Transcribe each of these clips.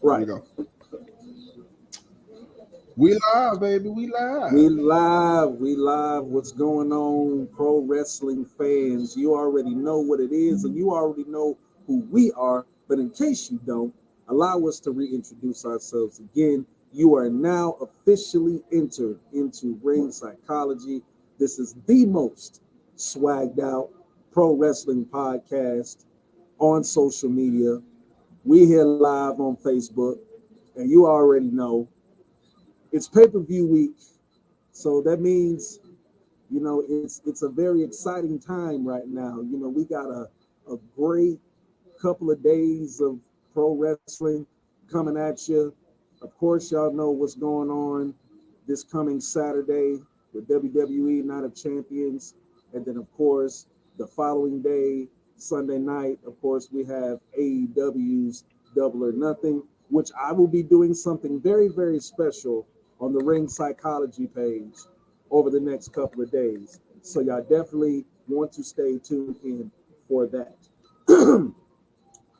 Right. There we go. We live, baby. We live. We live. What's going on, pro wrestling fans? You already know what it is, and you already know who we are. But in case you don't, allow us to reintroduce ourselves again. You are now officially entered into Ring Psychology. This is the most swagged out pro wrestling podcast on social media. We here live on Facebook, and you already know it's pay-per-view week. So that means, it's a very exciting time right now. We got a great couple of days of pro wrestling coming at you. Of course, y'all know what's going on this coming Saturday with WWE Night of Champions. And then, of course, the following day, Sunday night, of course, we have AEW's Double or Nothing, which I will be doing something very, very special on the Ring Psychology page over the next couple of days. So y'all definitely want to stay tuned in for that.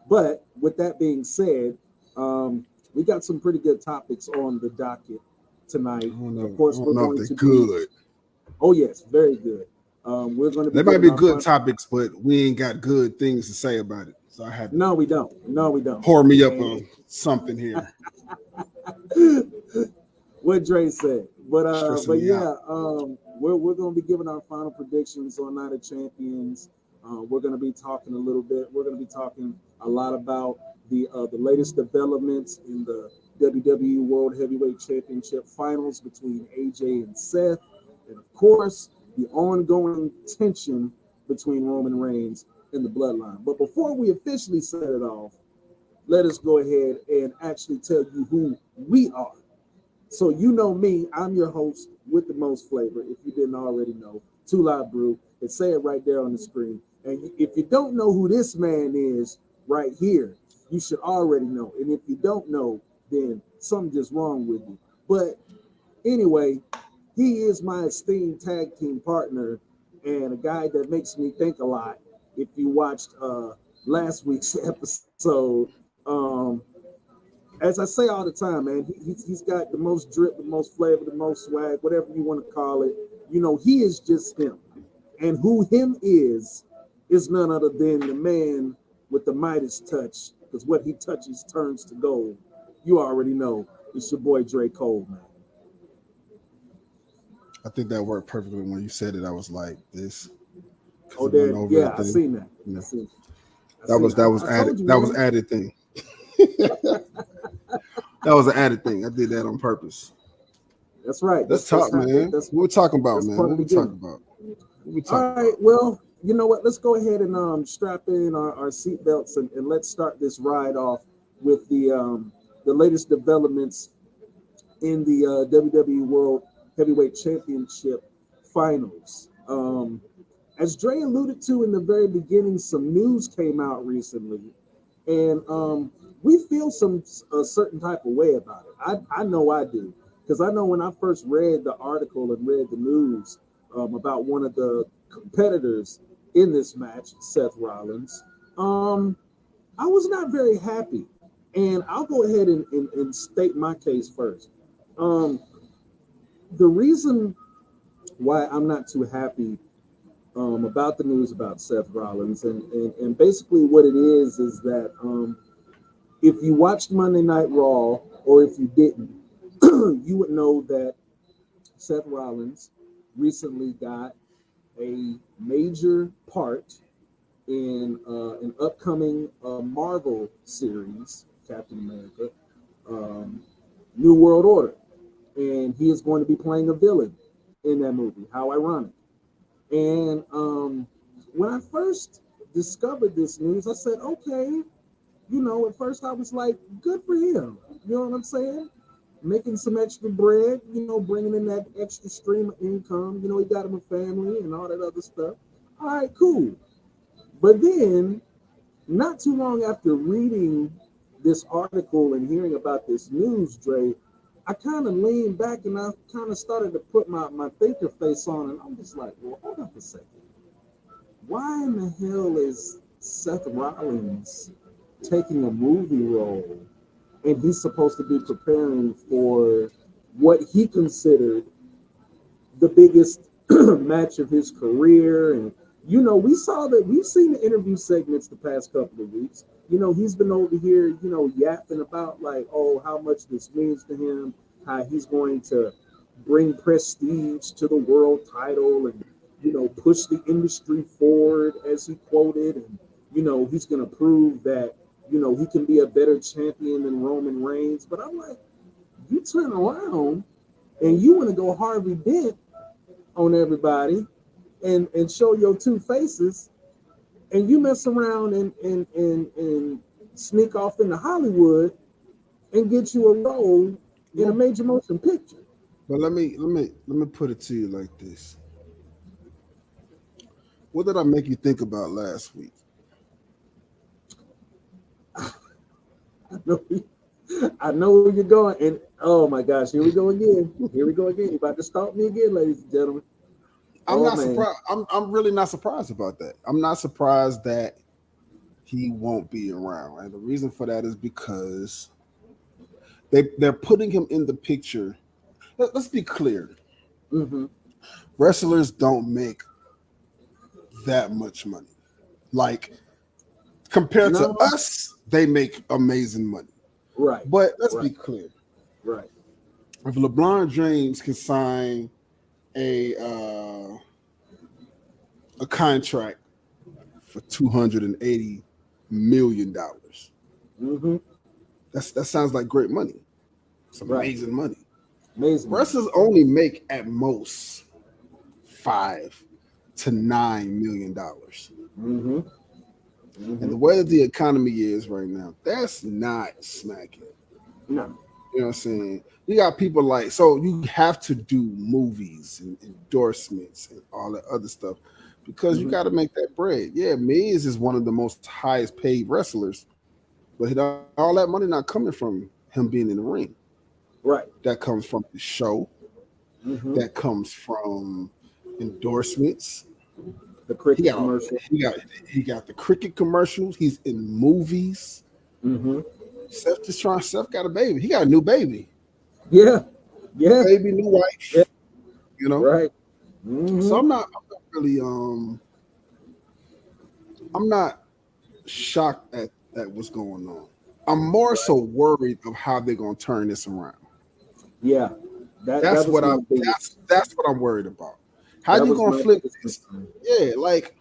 But with that being said, we got some pretty good topics on the docket tonight. Of course, we're going to good. Oh yes, very good. We're going to be. They might be good topics, but we ain't got good things to say about it. So I have to. No, we don't. No, we don't. Pour me up on something here. What Dre said, but yeah, we're going to be giving our final predictions on Night of Champions. We're going to be talking a little bit. We're going to be talking a lot about the latest developments in the WWE World Heavyweight Championship finals between AJ and Seth, and of course the ongoing tension between Roman Reigns and the Bloodline. But before we officially set it off, let us go ahead and actually tell you who we are. So you know me, I'm your host with the most flavor, if you didn't already know, Two Live Brew. And say it right there on the screen. And if you don't know who this man is right here, you should already know. And if you don't know, then something's just wrong with you. But anyway, he is my esteemed tag team partner and a guy that makes me think a lot. If you watched last week's episode, as I say all the time, man, he's got the most drip, the most flavor, the most swag, whatever you want to call it. He is just him. And who him is none other than the man with the Midas touch, because what he touches turns to gold. You already know. It's your boy Dre Cole, man. I think that worked perfectly when you said it. I was like, this. Oh, there, yeah, I seen that. Yeah. That was added thing. That was an added thing. I did that on purpose. That's right. Let's talk, man. That's what we're talking about, man. What we talking about? All right. Well, you know what? Let's go ahead and strap in our seatbelts and let's start this ride off with the latest developments in the WWE World Heavyweight Championship finals. As Dre alluded to in the very beginning, some news came out recently, and we feel a certain type of way about it. I know I do, because I know when I first read the article and read the news about one of the competitors in this match, Seth Rollins, I was not very happy. And I'll go ahead and state my case first. The reason why I'm not too happy about the news about Seth Rollins, and basically what it is that if you watched Monday Night Raw, or if you didn't, you would know that Seth Rollins recently got a major part in an upcoming Marvel series, Captain America, New World Order. And he is going to be playing a villain in that movie. How ironic. And when I first discovered this news, I said, okay, at first I was like, good for him. You know what I'm saying? Making some extra bread, bringing in that extra stream of income. He got him a family and all that other stuff. All right, cool. But then, not too long after reading this article and hearing about this news, Dre, I kind of leaned back and I kind of started to put my thinker face on, and I'm just like, well, hold up a second. Why in the hell is Seth Rollins taking a movie role and he's supposed to be preparing for what he considered the biggest match of his career. And we saw that, we've seen the interview segments the past couple of weeks. He's been over here, yapping about like, oh, how much this means to him, how he's going to bring prestige to the world title, and push the industry forward, as he quoted. And he's going to prove that he can be a better champion than Roman Reigns. But I'm like, you turn around and you want to go Harvey Dent on everybody and show your two faces, and you mess around and sneak off into Hollywood and get you a role in a major motion picture. But let me put it to you like this. What did I make you think about last week? I know where you're going, and oh my gosh, here we go again. Here we go again. You're about to stalk me again, ladies and gentlemen. I'm not surprised. I'm really not surprised about that. I'm not surprised that he won't be around. And the reason for that is because they're putting him in the picture. Let's be clear. Mm-hmm. Wrestlers don't make that much money. Like, compared to us, they make amazing money. Right. But let's be clear. Right. If LeBron James can sign a contract for $280 million, mm-hmm. that sounds like great money. It's amazing money. Amazing. Wrestlers only make at most $5 to $9 million. Mm-hmm. Mm-hmm. And the way that the economy is right now, that's not smacking. No. You know what I'm saying? You got people like, so you have to do movies and endorsements and all that other stuff because you got to make that bread. Yeah, Miz is one of the most highest paid wrestlers, but all that money not coming from him being in the ring. Right. That comes from the show. Mm-hmm. That comes from endorsements. The cricket commercial. He got the cricket commercials. He's in movies. Mm-hmm. Seth got a baby. He got a new baby. Yeah. Baby, new wife. Yeah. Right. Mm-hmm. So I'm not really I'm not shocked at what's going on. I'm more so worried of how they're gonna turn this around. Yeah. That's what I'm worried about. How you gonna flip this? Yeah, like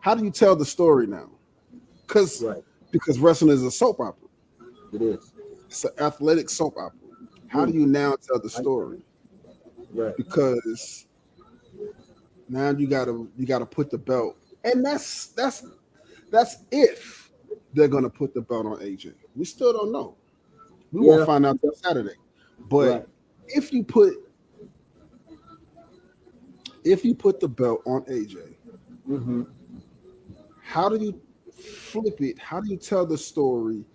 how do you tell the story now? Because wrestling is a soap opera. It is. It's an athletic soap opera. How do you now tell the story? Right. Because now you gotta put the belt, and that's if they're gonna put the belt on AJ. We still don't know. We won't find out till Saturday. But if you put the belt on AJ, mm-hmm. how do you flip it? How do you tell the story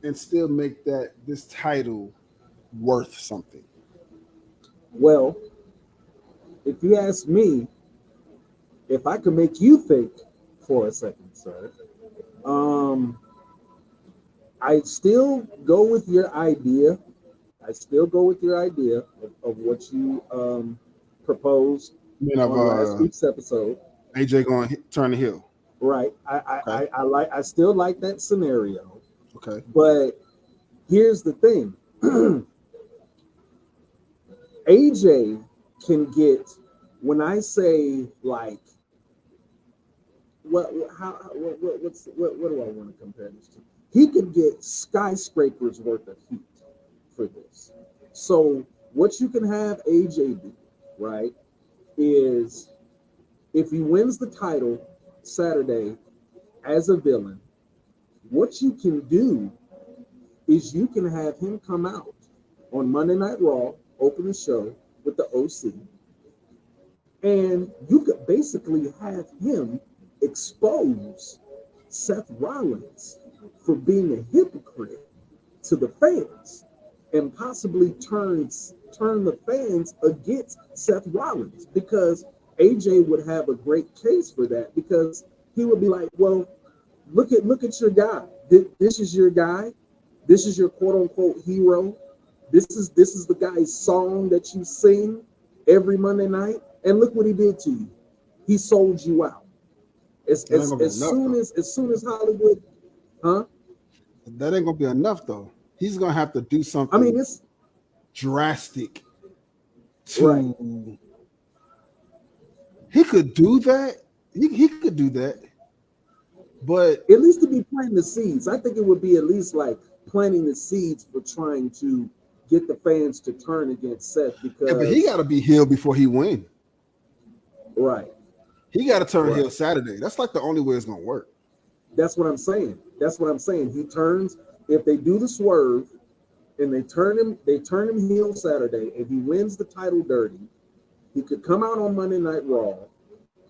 and still make this title worth something? Well, if you ask me, if I could make you think for a second, sir, I still go with your idea. Of what you proposed on last week's episode. AJ going to turn the heel. Right. I still like that scenario. Okay. But here's the thing. AJ can get, when I say like, what do I want to compare this to? He could get skyscrapers worth of heat for this. So what you can have AJ do, right, is if he wins the title Saturday as a villain, what you can do is you can have him come out on Monday Night Raw, open the show with the OC, and you could basically have him expose Seth Rollins for being a hypocrite to the fans and possibly turn the fans against Seth Rollins, because AJ would have a great case for that, because he would be like, well, look at your guy. This is your guy. This is your quote unquote hero. This is the guy's song that you sing every Monday night. And look what he did to you. He sold you out. As soon as Hollywood, huh? That ain't gonna be enough though. He's gonna have to do something. I mean, it's drastic. To right. He could do that. He could do that. But at least to be planting the seeds. I think it would be at least like planting the seeds for trying to get the fans to turn against Seth, because but he got to be heel before he win. Right. He got to turn heel Saturday. That's like the only way it's gonna work. That's what I'm saying. He turns, if they do the swerve and they turn him heel Saturday and he wins the title dirty, he could come out on Monday Night Raw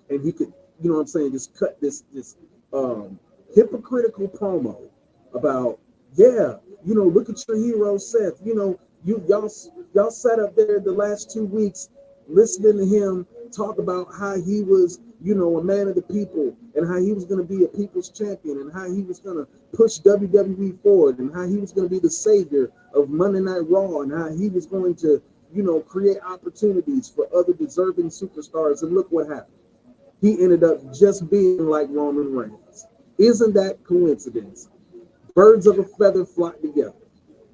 and he could, you know what I'm saying, just cut this hypocritical promo about, look at your hero Seth. Y'all sat up there the last 2 weeks listening to him talk about how he was, a man of the people, and how he was going to be a people's champion, and how he was going to push WWE forward, and how he was going to be the savior of Monday Night Raw, and how he was going to, create opportunities for other deserving superstars. And look what happened. He ended up just being like Roman Reigns. Isn't that coincidence? Birds of a feather flock together.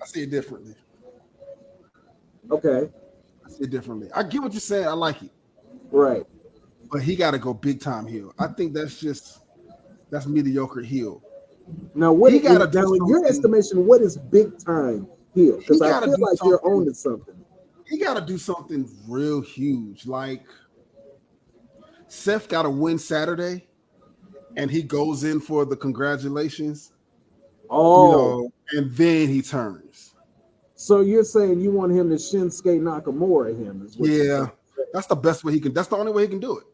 I see it differently. Okay. I see it differently. I get what you're saying. I like it. Right. But he got to go big time heel. I think that's mediocre heel. Now, what in your estimation, what is big time heel? Because I feel like you're owning something. He got to do something real huge. Like Seth got to win Saturday, and he goes in for the congratulations. Oh, and then he turns. So you're saying you want him to Shinsuke Nakamura him? Yeah, that's the best way he can. That's the only way he can do it.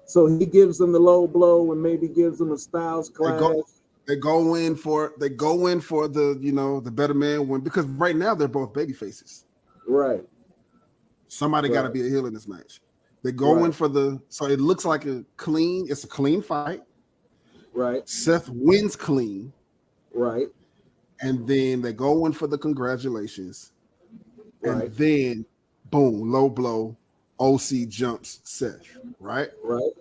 So he gives them the low blow and maybe gives them a Styles clash. They go in for the the better man win, because right now they're both baby faces. Right. Somebody got to be a heel in this match. They go in for so it looks like it's a clean fight. Right. Seth wins clean. Right. And then they go in for the congratulations. Right. And then boom, low blow, OC jumps Seth. Right. Right.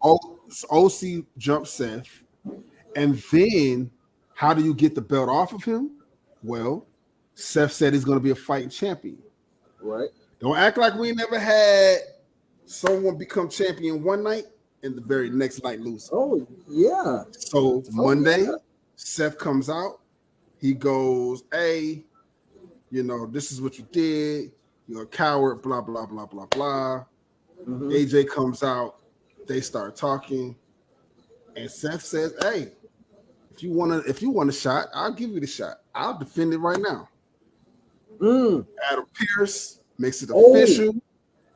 OC jumps Seth. And then how do you get the belt off of him? Well, Seth said he's going to be a fighting champion. Right. Don't act like we never had someone become champion one night and the very next night lose. Oh, yeah. So Monday, Seth comes out. He goes, hey, this is what you did. You're a coward, blah, blah, blah, blah, blah. Mm-hmm. AJ comes out. They start talking. And Seth says, hey, if you want a shot, I'll give you the shot. I'll defend it right now. Adam Pearce makes it official.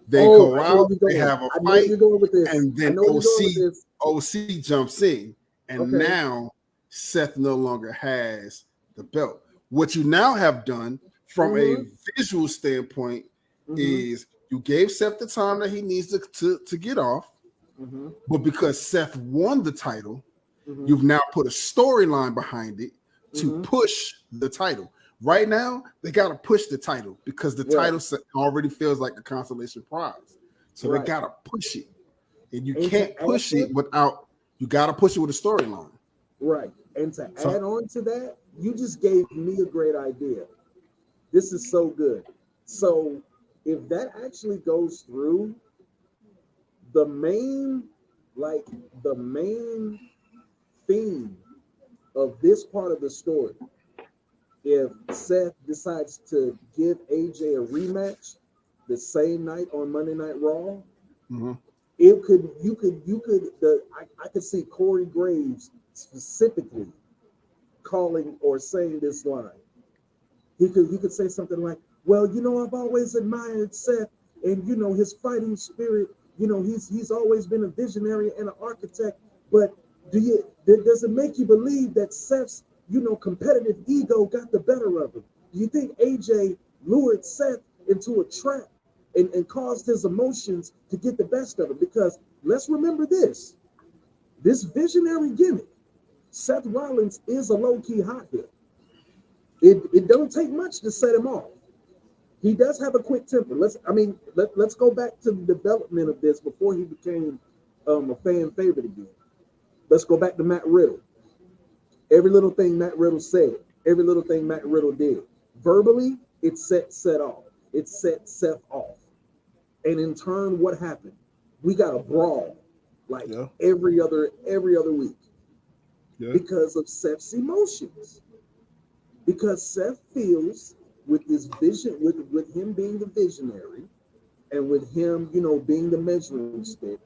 They go out, they have a fight, and then OC jumps in. And now Seth no longer has the belt. What you now have done from a visual standpoint is you gave Seth the time that he needs to get off. But because Seth won the title, you've now put a storyline behind it to push the title. Right now, they got to push the title because the title already feels like a consolation prize. So they got to push it. And you can't push it without, you got to push it with a storyline. Right. And to add on to that, you just gave me a great idea. This is so good. So if that actually goes through, the main theme of this part of the story, if Seth decides to give AJ a rematch the same night on Monday Night Raw, I could see Corey Graves specifically calling or saying this line. He could say something like, well, I've always admired Seth and his fighting spirit. He's always been a visionary and an architect, but does it make you believe that Seth's competitive ego got the better of him? Do you think AJ lured Seth into a trap and caused his emotions to get the best of him? Because let's remember this visionary gimmick, Seth Rollins is a low-key hothead. It don't take much to set him off. He does have a quick temper. Let's go back to the development of this before he became a fan favorite again. Let's go back to Matt Riddle. Every little thing Matt Riddle said, every little thing Matt Riddle did, verbally, it set off. It set Seth off. And in turn, what happened? We got a brawl like every other week because of Seth's emotions. Because Seth feels with this vision, with him being the visionary, and with him, being the measuring stick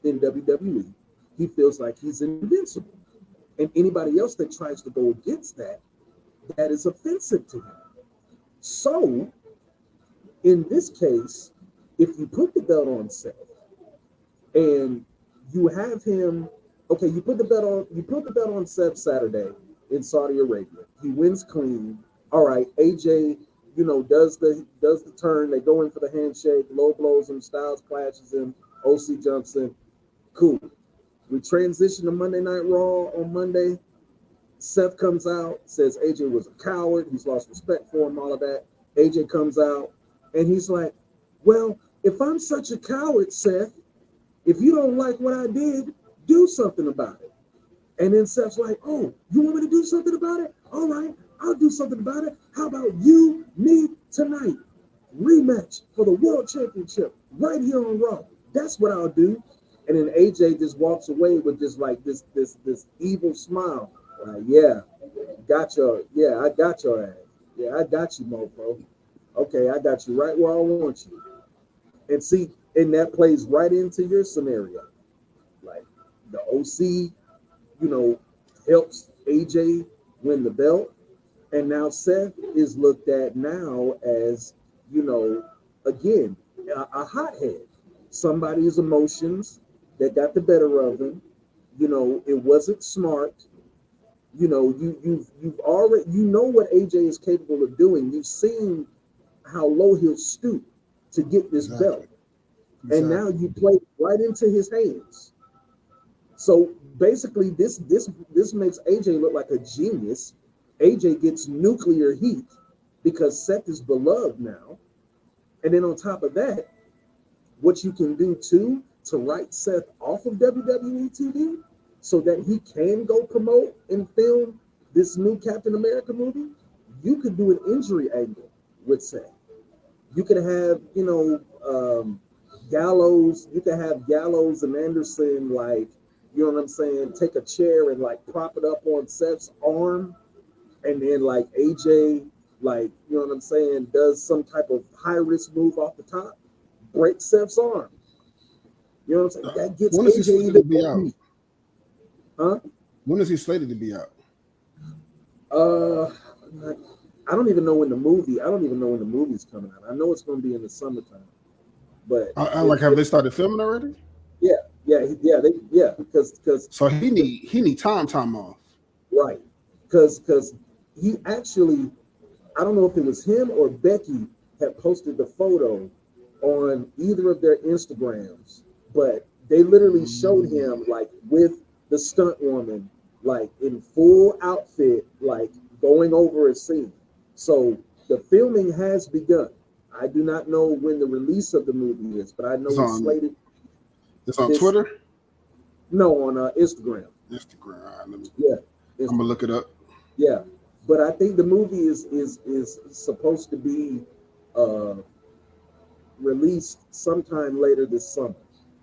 in WWE, he feels like he's invincible. And anybody else that tries to go against that is offensive to him. So, in this case, if you put the belt on Seth and you have him, okay, you put the belt on Seth Saturday in Saudi Arabia. He wins clean. All right, AJ, does the turn. They go in for the handshake. Low blows him. Styles clashes him. OC jumps in. Cool. We transition to Monday Night Raw on Monday. Seth comes out, says AJ was a coward. He's lost respect for him, all of that. AJ comes out, and he's like, well, if I'm such a coward, Seth, if you don't like what I did, do something about it. And then Seth's like, oh, you want me to do something about it? All right, I'll do something about it. How about you, me, tonight? Rematch for the World Championship right here on Raw. That's what I'll do. And then AJ just walks away with just like this evil smile. Yeah, I got your ass. Yeah, I got you, mofo. Okay, I got you right where I want you. And see, and that plays right into your scenario. Like the OC, helps AJ win the belt. And now Seth is looked at now as, again, a hothead. Somebody's emotions that got the better of him. It wasn't smart. You've already, what AJ is capable of doing. You've seen how low he'll stoop to get this belt. And now you play right into his hands. So basically this makes AJ look like a genius. AJ gets nuclear heat because Seth is beloved now. And then on top of that, what you can do too to write Seth off of WWE TV so that he can go promote and film this new Captain America movie, you could do an injury angle with Seth. You could have, Gallows, you could have Gallows and Anderson, like, you know what I'm saying, take a chair and like prop it up on Seth's arm. And then like AJ, like, you know what I'm saying, does some type of high risk move off the top, break Seth's arm. You know what I'm saying? That gets when is he slated to be out? Huh? When is he slated to be out? I don't even know when the movie's coming out. I know it's going to be in the summertime. But have they started filming already? Yeah. Because so he need time off. Right. Because he actually, I don't know if it was him or Becky had posted the photo on either of their Instagrams, but they literally showed him like with the stunt woman, like in full outfit, like going over a scene. So the filming has begun. I do not know when the release of the movie is, but I know it's slated. It's on Twitter? No, on Instagram. Instagram. All right, yeah. I'm gonna look it up. Yeah. But I think the movie is supposed to be released sometime later this summer.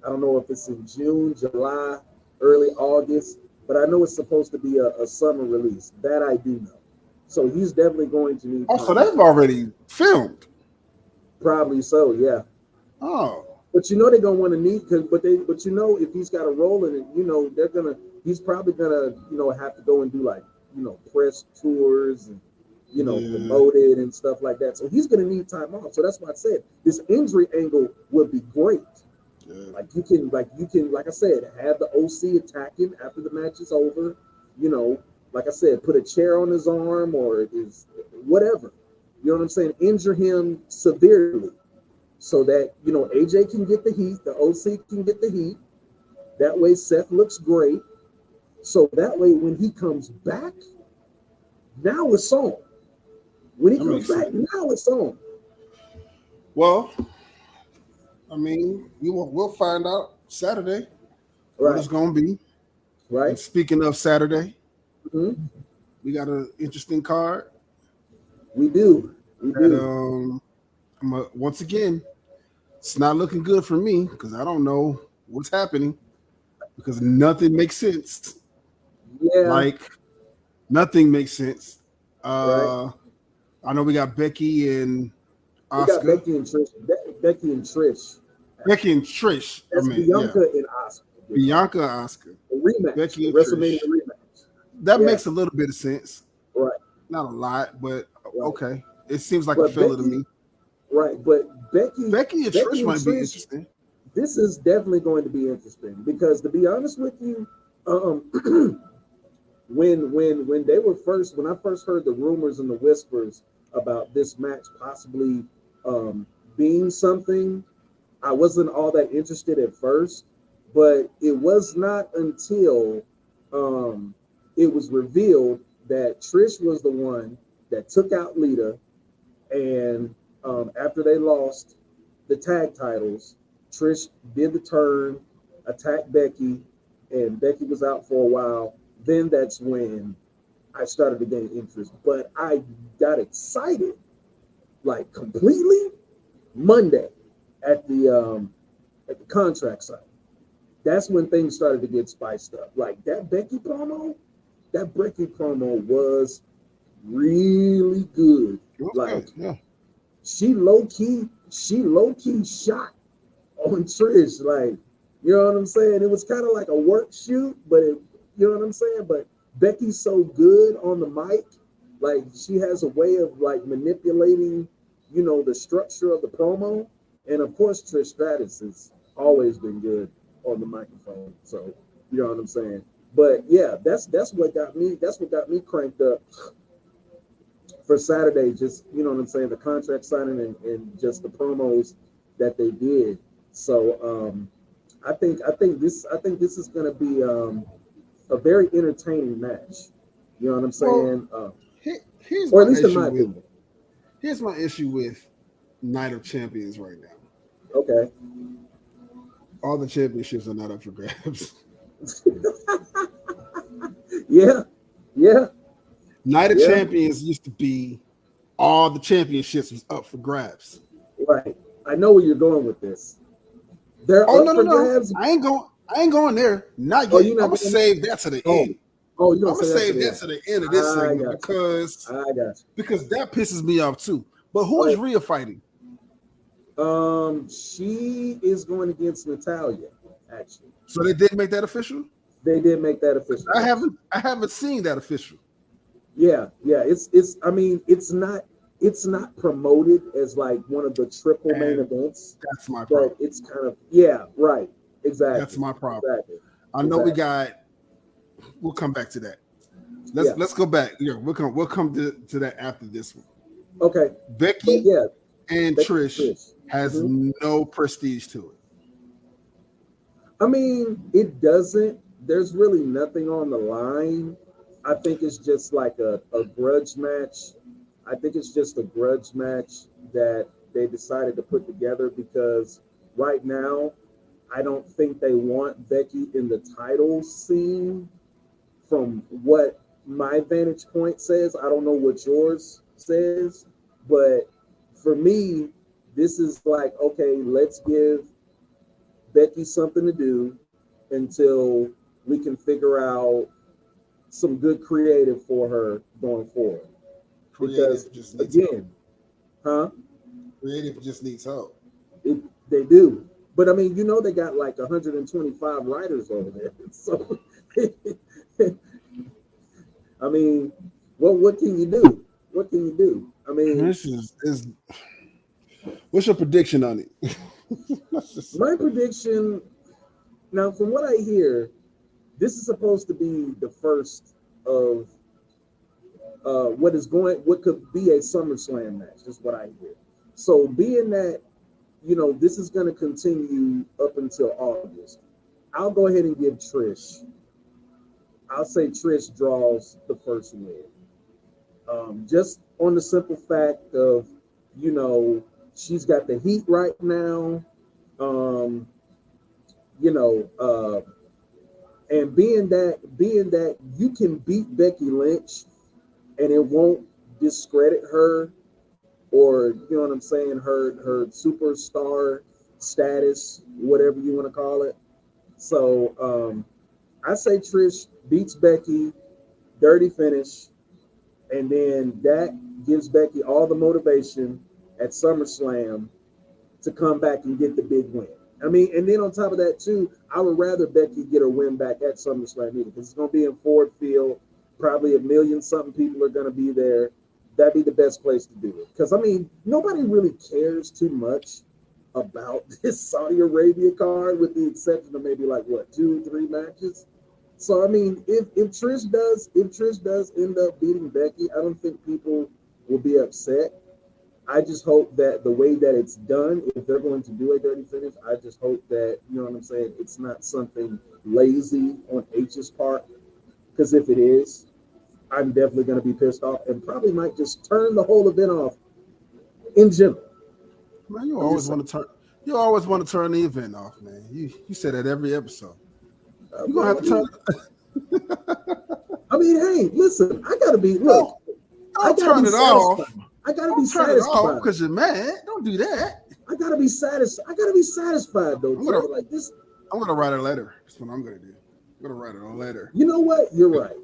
I don't know if it's in June, July, early August, but I know it's supposed to be a summer release. That I do know. So he's definitely going to need. Oh, so they've already filmed. Probably so, yeah. Oh. But they're gonna want to need if he's got a role in it, he's probably gonna have to go and do like press tours and promote it and stuff like that. So he's gonna need time off. So that's why I said this injury angle would be great. Yeah. Like you can, like I said, have the OC attack him after the match is over. Like I said, put a chair on his arm or his whatever. You know what I'm saying? Injure him severely so that, AJ can get the heat, the OC can get the heat. That way Seth looks great. So that way when he comes back, now it's on. When he That comes makes back, sense. now it's on. Well, I mean, we'll find out Saturday what Right, it's gonna be. And right. speaking of Saturday, Mhm. we got an interesting card We do, we that do. once again, it's not looking good for me because I don't know what's happening because nothing makes sense. Yeah, Like nothing makes sense. right. Uh I know we got Becky and We got Oscar. Becky and Trish. Becky Actually, and Trish. I that's mean, yeah. Bianca and Oscar. We're talking Bianca, Oscar, a rematch, Becky a and WrestleMania Trish. rematch. That Yeah, makes a little bit of sense. right, Not a lot, but right. okay. It seems like a But filler to Becky, me. right? But Becky and Becky Trish and might be Trish. interesting. This is definitely going to be interesting because, to be honest with you, um, when they were first, when I first heard the rumors and the whispers about this match possibly um, being something, I wasn't all that interested at first, but it was not until um, it was revealed that Trish was the one that took out Lita, and after they lost the tag titles, Trish did the turn, attacked Becky, and Becky was out for a while. Then that's when I started to gain interest. But I got excited like completely Monday at the contract sign. That's when things started to get spiced up. Like that Becky promo was really good. It was Like good. Yeah. she low key shot on Trish. Like, you know what I'm saying? It was kind of like a work shoot, but you know what I'm saying? But Becky's so good on the mic. Like, she has a way of like manipulating, the structure of the promo. And of course, Trish Stratus has always been good on the microphone. So, you know what I'm saying? But yeah, that's what got me. That's what got me cranked up for Saturday. Just, you know what I'm saying, the contract signing and just the promos that they did. So I think this is going to be a very entertaining match. You know what I'm Well, saying? here's Or at my least in issue my with opinion. Night of Champions right now. Okay. All the championships are not up for grabs. Yeah. Yeah. Night of Yeah. Champions used to be all the championships was up for grabs. Right. I know where you're going with this. They're Oh up no, no, for no. grabs. I ain't going there. Not Oh, yet. you're I'm not gonna going there? save that to the Oh. end. Oh, you I'm don't gonna say that to save the that end. to the end of this I segment got you. I got you. because that pisses me off too. But who is Oh, Rhea fighting? she is going against Natalia. Actually, So they did make that official. they did make that official. Yes. I haven't seen that official. Yeah, yeah. It's. I mean, it's not promoted as like one of the triple main And events, that's my but problem. it's kind of, yeah. Right. That's Exactly. my problem. Exactly. I know we Exactly. got. We'll come back to that. Yeah. Let's go back. Yeah, we'll come to that after this one. Okay. But Becky yeah, and Becky Trish Trish. has hmm no prestige to it. I mean, it doesn't. There's really nothing on the line. I think it's just like a grudge match. I think it's just a grudge match that they decided to put together because right now, I don't think they want Becky in the title scene from what my vantage point says. I don't know what yours says, but for me, this is like, okay, let's give Becky something to do until we can figure out some good creative for her going forward. Because Creative just needs help. again, huh? Creative just needs help. It, they do. But I mean, they got like 125 writers over there. So I mean, what can you do? What can you do? I mean, This is what's your prediction on it? my prediction now, from what I hear, this is supposed to be the first of what could be a SummerSlam match. Is what I hear. So being that this is going to continue up until August, I'll go ahead and give Trish. I'll say Trish draws the first win. Just on the simple fact of, she's got the heat right now. Um, you know, and being that you can beat Becky Lynch and it won't discredit her, or you know what I'm saying, her superstar status, whatever you want to call it. So I say Trish beats Becky, dirty finish, and then that gives Becky all the motivation at SummerSlam to come back and get the big win. I mean, and then on top of that too, I would rather Becky get her win back at SummerSlam either, because it's going to be in Ford Field. Probably a million something people are going to be there. That'd be the best place to do it. Because I mean, nobody really cares too much about this Saudi Arabia card, with the exception of maybe like what 2-3 matches. So I mean, if Trish does end up beating Becky, I don't think people will be upset. I just hope that the way that it's done, if they're going to do a dirty finish, I just hope that, you know what I'm saying, it's not something lazy on H's part. Because if it is, I'm definitely going to be pissed off and probably might just turn the whole event off in general. Man, you always want to turn the event off, man. You say that every episode. You're gonna have to turn I mean, hey, listen, I gotta be Don't turn it off. I gotta be satisfied because you're mad. Don't do that. I gotta be satisfied though. Like this. I'm gonna write a letter. That's what I'm gonna do. I'm gonna write a letter. You know what? You're right.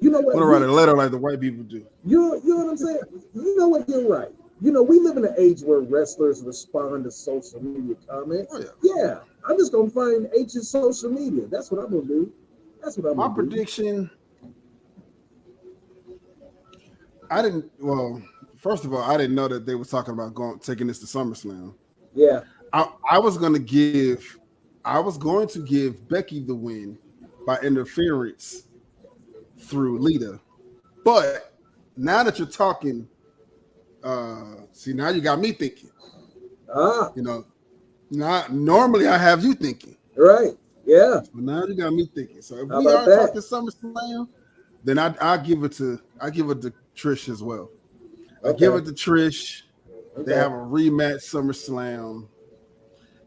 You know what? I'm gonna write a letter like the white people do. You know what I'm saying? You know what? You're right. You know, we live in an age where wrestlers respond to social media comments. Oh, yeah, I'm just gonna find H's social media. That's what I'm gonna do. My prediction. First of all, I didn't know that they were talking about taking this to SummerSlam. Yeah. I was going to give Becky the win by interference through Lita. But now that you're talking, now you got me thinking. Normally I have you thinking. Right. Yeah. But now you got me thinking. So if we are talking SummerSlam, then I'll give it to Trish as well. I give it to Trish. Okay. They have a rematch SummerSlam,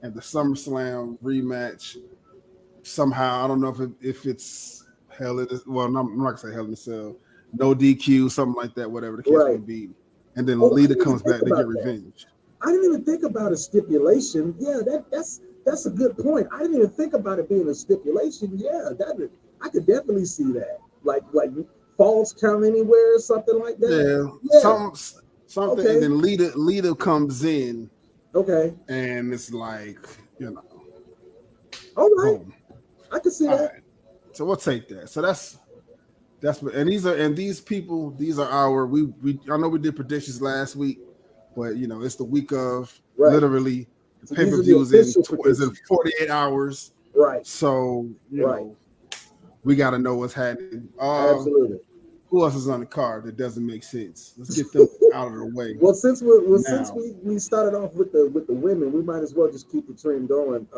and the SummerSlam rematch somehow, I don't know if it's Hell in a, well, I'm not gonna say Hell in a Cell, no DQ, something like that, whatever the case may be. And then Lita comes back to get revenge. I didn't even think about a stipulation. Yeah, that's a good point. I didn't even think about it being a stipulation. Yeah, I could definitely see that. Like falls count anywhere or something like that. Yeah. Something, okay. And then Lita comes in. Okay. And it's like, all right. Boom. I can see that. Right. So we'll take that. So that's these people, these are our I know we did predictions last week, but it's the week of literally the pay-per-view is in 48 hours. Right. So we gotta know what's happening. Absolutely. Who else is on the card that doesn't make sense? Let's get them out of the way. Well, since we started off with the women, we might as well just keep the trend going.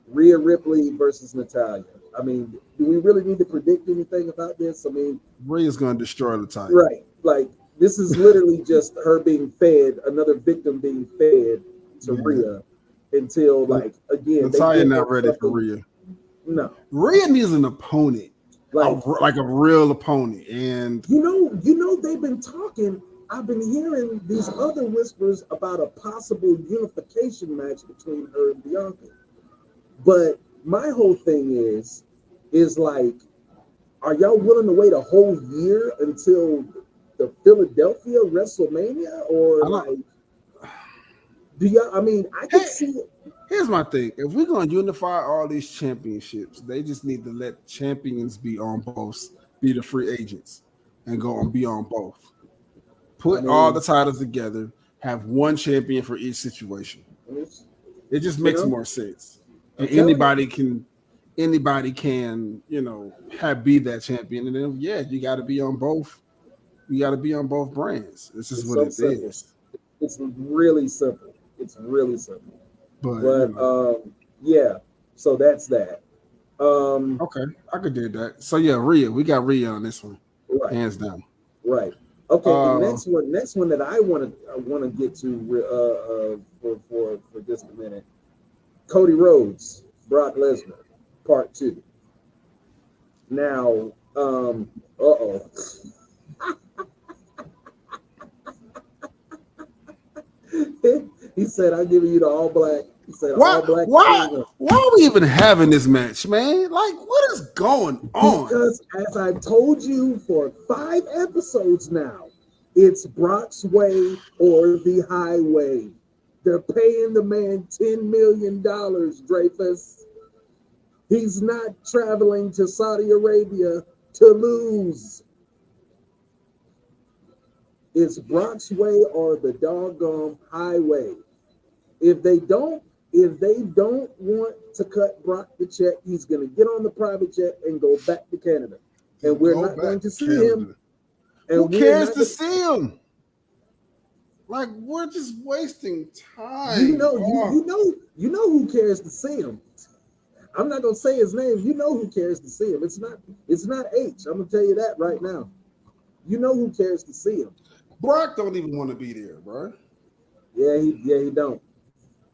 Rhea Ripley versus Natalya. I mean, do we really need to predict anything about this? I mean, Rhea's going to destroy Natalya. Right. Like, this is literally just her being fed, another victim being fed to Rhea until, again. Natalya not ready for Rhea. No. Rhea needs an opponent. Like a real opponent. And you know, they've been talking. I've been hearing these other whispers about a possible unification match between her and Bianca. But my whole thing is like, are y'all willing to wait a whole year until the Philadelphia WrestleMania? Or do y'all? I mean, I can see it. Here's my thing. If we're going to unify all these championships, they just need to let champions be on both, be the free agents, and go and be on both. Put all the titles together, have one champion for each situation. It just makes more sense. And anybody can, be that champion. And then, you got to be on both. You got to be on both brands. This is what it is. It's really simple. But so that's that. Okay, I could do that. So Rhea, we got Rhea on this one, hands down. Right. Okay, and Uh, next one that I want to get to for just a minute. Cody Rhodes, Brock Lesnar, part two. Now, oh, he said, "I'm giving you the all black." He said, why "All black why arena." why are we even having this match, man? Like, what is going on? Because as I've told you for 5 episodes now, it's Brock's way or the highway. They're paying the man $10 million, Dreyfus. He's not traveling to Saudi Arabia to lose. It's Brock's way or the doggone highway. If they don't, if they don't want to cut Brock the check, he's going to get on the private jet and go back to Canada. And we're Go not going back to to see Canada. him. Who And we're cares not to going see him? Like, we're just wasting you time. know, Oh, you know who cares to see him. I'm not gonna say his name. You know who cares to see him. It's not H. I'm gonna tell you that right now. You know who cares to see him. Brock don't even want to be there, bro. Yeah, he don't.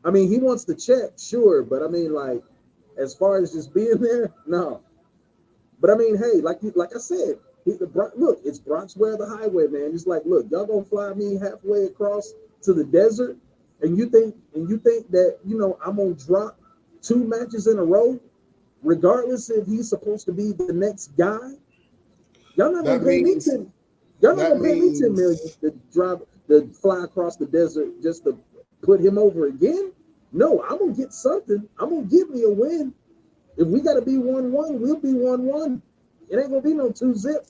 I mean, he wants to check, sure, but I mean, like, as far as just being there, no. But I mean, hey, like I said, look, it's Brock's way or the highway, man. It's like, look, y'all gonna fly me halfway across to the desert, and you think that I'm gonna drop 2 matches in a row, regardless if he's supposed to be the next guy. Y'all not gonna That pay me means 10. Y'all not that gonna pay me 10 million means to fly across the desert just to put him over again. No, I'm gonna get something. I'm gonna give me a win. If we gotta be 1-1, we'll be 1-1. It ain't gonna be no 2-zip.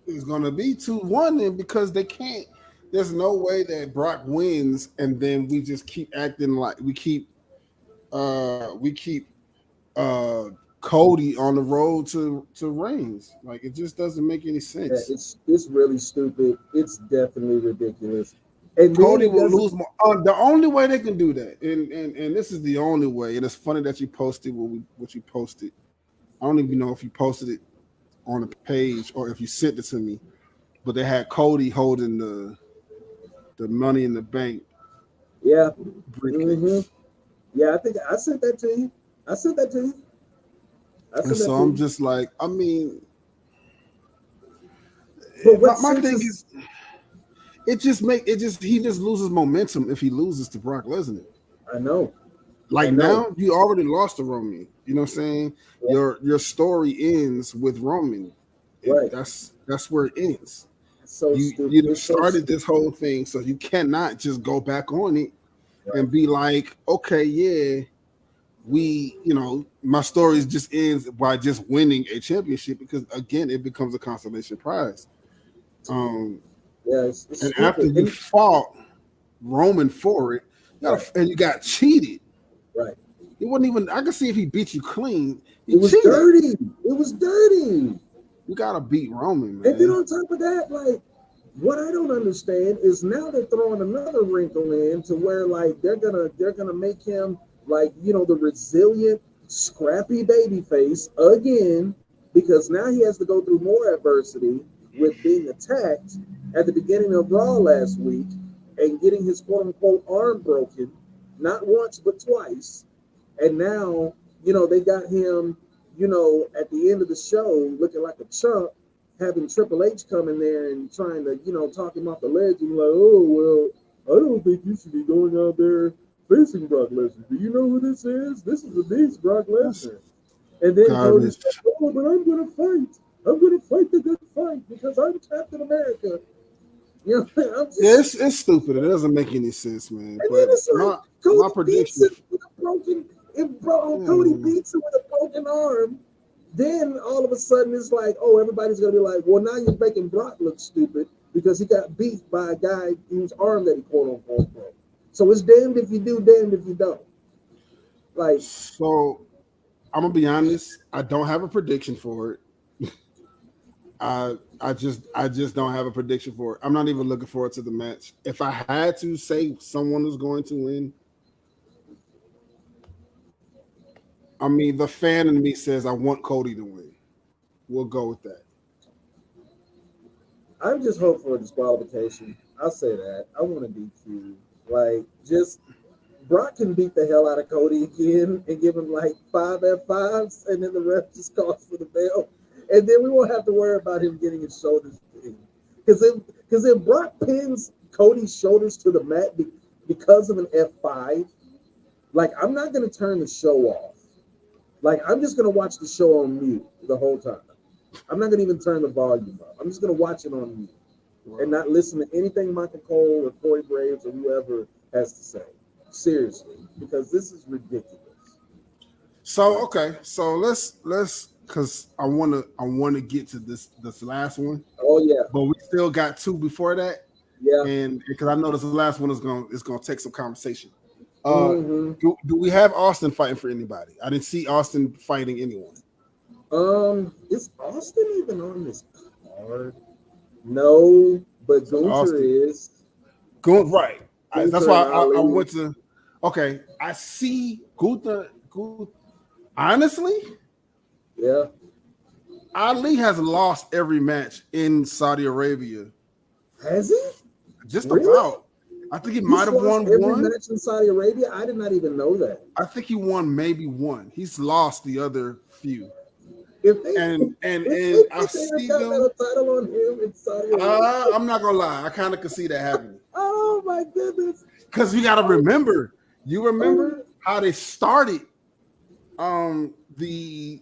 it's gonna be 2-1 then, because they can't. There's no way that Brock wins and then we just keep acting like we keep uh Cody on the road to Reigns. Like, it just doesn't make any Yeah, sense. it's really stupid. It's definitely ridiculous. And then Cody it will doesn't. lose more. The only way they can do that, and this is the only way. And it's funny that you posted what you posted. I don't even know if you posted it on the page or if you sent it to me. But they had Cody holding the Money in the Bank Yeah. Mm-hmm. briefcase, Yeah, I think I sent that to you. I sent that to you. I and sent that so to I'm you. just like, I mean, But my, what my sense thing is is, he just loses momentum if he loses to Brock Lesnar. I know. I Like, know. now you already lost to Roman. You know what I'm saying? Yeah, Your story ends with Roman. right. That's where it ends. It's so stupid. You It's so started stupid. this whole thing, so you cannot just go back on it Right. and be like, okay, yeah, my story just ends by just winning a championship, because again, it becomes a consolation prize. Um, Yeah, it's and after stupid. you And fought Roman for it, right, and you got cheated. right. It wasn't even. I can see if he beat you clean, he It was cheated. dirty. It was dirty. You gotta beat Roman, And then man. on top of that, like, what I don't understand is now they're throwing another wrinkle in to where like they're gonna make him like the resilient, scrappy baby face again, because now he has to go through more adversity with being attacked at the beginning of Raw last week and getting his quote unquote arm broken, not once but twice. And now, they got him, at the end of the show looking like a chump, having Triple H come in there and trying to, talk him off the ledge and like, oh, well, I don't think you should be going out there facing Brock Lesnar. Do you know who this is? This is the beast, Brock That's Lesnar. And then garbage. Cody's like, oh, but I'm going to fight. I'm going to fight the good fight because I'm Captain America. I'm Yeah, just, it's stupid. It doesn't make any sense, man. and then But it's like my Cody beats prediction. him with a broken. Cody Yeah, beats him with a broken arm, then all of a sudden it's like, oh, everybody's gonna be like, well, now you're making Brock look stupid because he got beat by a guy whose arm that he quote unquote broke. So it's damned if you do, damned if you don't. Like, so I'm gonna be honest. I don't have a prediction for it. I just don't have a prediction for it. I'm not even looking forward to the match. If I had to say someone is going to win, I mean, the fan in me says I want Cody to win. We'll go with that. I'm just hoping for a disqualification. I'll say that. I want a DQ. Like, just Brock can beat the hell out of Cody again and give him like 5 F5s, and then the ref just calls for the bell. And then we won't have to worry about him getting his shoulders pinned. Because if Brock pins Cody's shoulders to the mat because of an F5, like, I'm not going to turn the show off. Like, I'm just going to watch the show on mute the whole time. I'm not going to even turn the volume up. I'm just going to watch it on mute and not listen to anything Michael Cole or Corey Graves or whoever has to say. Seriously, because this is ridiculous. So okay, so let's because I wanna get to this last one. Oh yeah, but we still got two before that. Yeah, and because I know this last one is gonna take some conversation. Mhm. Do we have Austin fighting for anybody? I didn't see Austin fighting anyone. Is Austin even on this card? No, but Gunther Austin. is. Right. That's Gunther why and I Ali. went to. Okay, I see Gunther. Honestly, Yeah, Ali has lost every match in Saudi Arabia. has he? Just Really? about. I think he might have He's won lost every one. match in Saudi Arabia. I did not even know that. I think he won maybe one. He's lost the other few. If they And if I they see got them. that title on him in Saudi Arabia. I'm not gonna lie. I kind of could see that happening Oh my goodness! because you got to remember. You remember how they started. You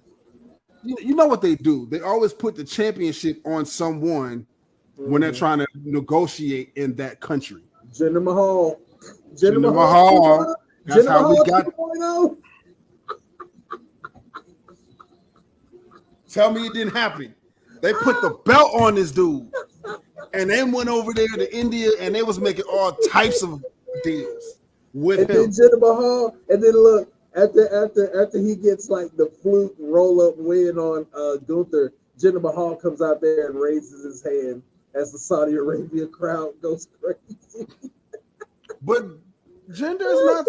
know what they do? They always put the championship on someone when they're trying to negotiate in that country. Jinder Mahal. Jinder Mahal. That's Jinder how Mahal we got. 2.0. Tell me it didn't happen. They put the belt on this dude, and they went over there to India, and they was making all types of deals with And him. then Jinder Mahal, and then look after he gets like the fluke roll up win on Gunther, Jinder Mahal comes out there and raises his hand as the Saudi Arabia crowd goes crazy. But Jinder is not.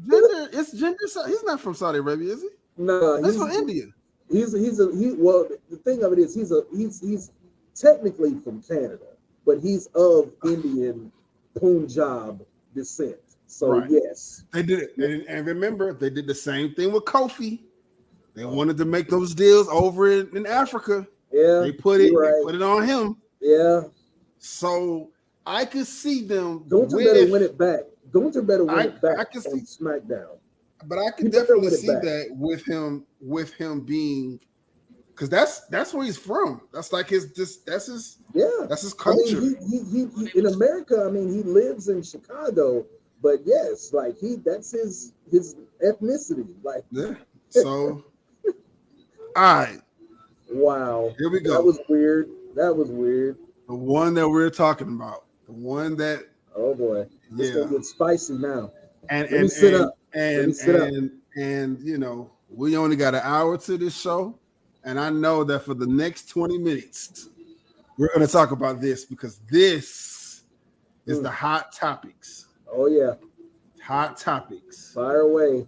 Jinder. It's Jinder. He's not from Saudi Arabia, is he? No, He's from India. Well, the thing of it is he's technically from Canada, but he's of Indian Punjab descent. So Right. yes, They did it, and remember they did the same thing with Kofi. They wanted to make those deals over in Africa. yeah, They put it. you're right. They put it on him. Yeah, So I could see them. Gunther better win it back. Gunther better win it back I can on see, SmackDown. but I He can better definitely win it see back. that with him being, because that's where he's from. That's like that's his Yeah, that's his I mean, culture. he in America. I mean, he lives in Chicago, but yes, like that's his ethnicity. Like, Yeah. So, all right, wow, here we go. That was weird. The one that we're talking about. The one that Oh boy, it's yeah. gonna get spicy now. And Let me sit up. And you know, we only got an hour to this show, and I know that for the next 20 minutes, we're going to talk about this because this is the hot topics. Oh yeah, Hot topics. fire away.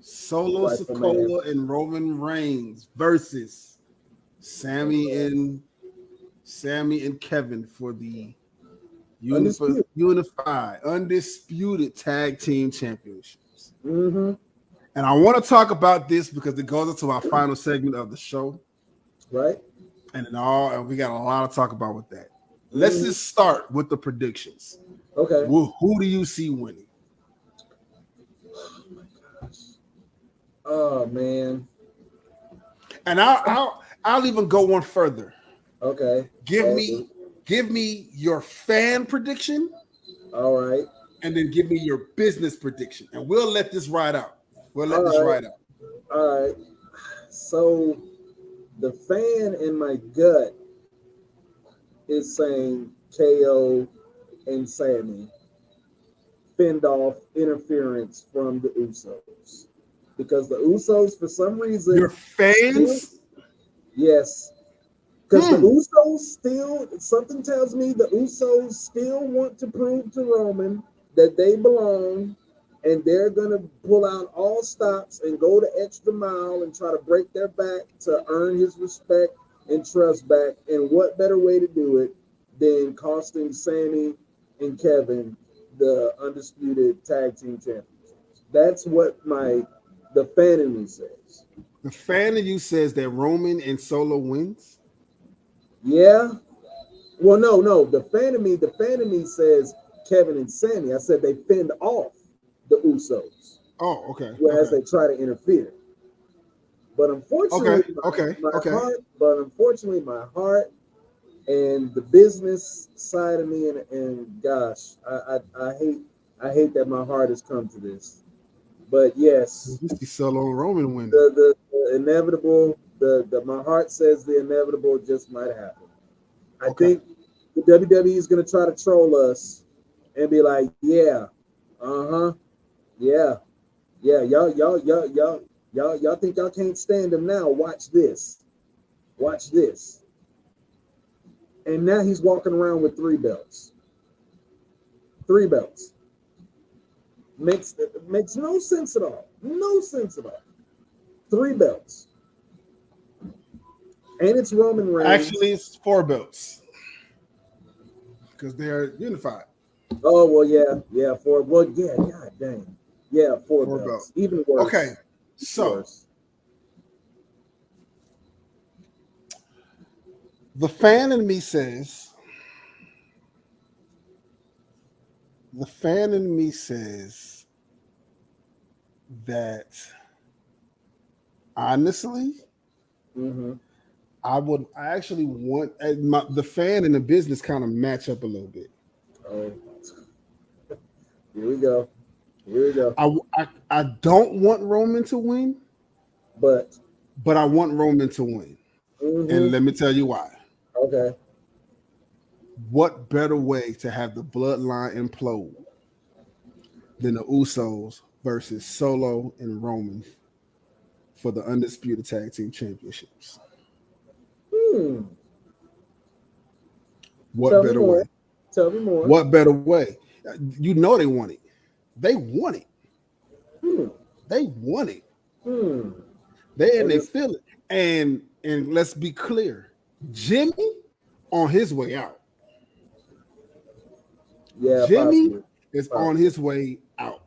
Solo Rifle Sikoa and Roman Reigns versus Sammy and Kevin for the unified, undisputed tag team championships. Mm-hmm. And I want to talk about this because it goes into our final segment of the show. Right. And we got a lot to talk about with that. Let's just start with the predictions. Okay. Who do you see winning? Oh my gosh. Oh man. And I'll even go one further. Okay. Give me your fan prediction. All right. And then give me your business prediction. And we'll let this ride out. All right. So the fan in my gut is saying KO and Sammy fend off interference from the Usos. Because the Usos, for some reason, your fans? Yes. Because the Usos still, something tells me the Usos still want to prove to Roman that they belong, and they're going to pull out all stops and go the extra mile and try to break their back to earn his respect and trust back. And what better way to do it than costing Sammy and Kevin the undisputed tag team championships. That's what the fan in me says. The fan of you says that Roman and Solo wins. Yeah. Well, no. The fan of me says Kevin and Sammy. I said they fend off the Usos. Oh, okay. Whereas Okay. they try to interfere. But unfortunately, my heart and the business side of me, and gosh, I hate that my heart has come to this. But yes, You see Solo and Roman winning. the inevitable, my heart says the inevitable just might happen. I think the WWE is going to try to troll us and be like, yeah, yeah, y'all think y'all can't stand him now? Watch this. And now he's walking around with 3 belts. 3 belts. Makes no sense at all. No sense at all. 3 belts. And it's Roman Reigns. Actually, it's 4 belts because they're unified. Oh well, yeah, 4. Well, yeah, god dang, yeah, 4 belts. Belts. Even worse. Okay, so worse. the fan in me says that honestly, I actually want the fan and the business kind of match up a little bit. Oh, here we go. I don't want Roman to win, but I want Roman to win, and let me tell you why. Okay. What better way to have the bloodline implode than the Usos versus Solo and Roman for the undisputed tag team championships? What better way? Tell me more. What better way? You know they want it. They want it. They want it. They feel it. And let's be clear, Jimmy on his way out. Yeah, Jimmy possibly. is on his way out.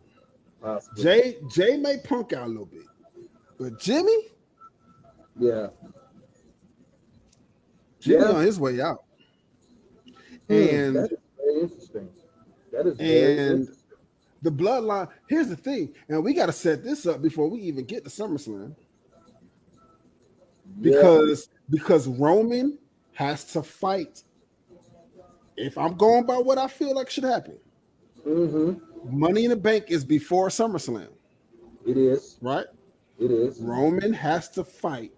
Possibly. Jay may punk out a little bit, but Jimmy, Jimmy on his way out. And that is very interesting. That is very interesting. The bloodline. Here's the thing, and we got to set this up before we even get to SummerSlam, because Roman has to fight. If I'm going by what I feel like should happen, Money in the Bank is before SummerSlam. It is. Right? It is. Roman has to fight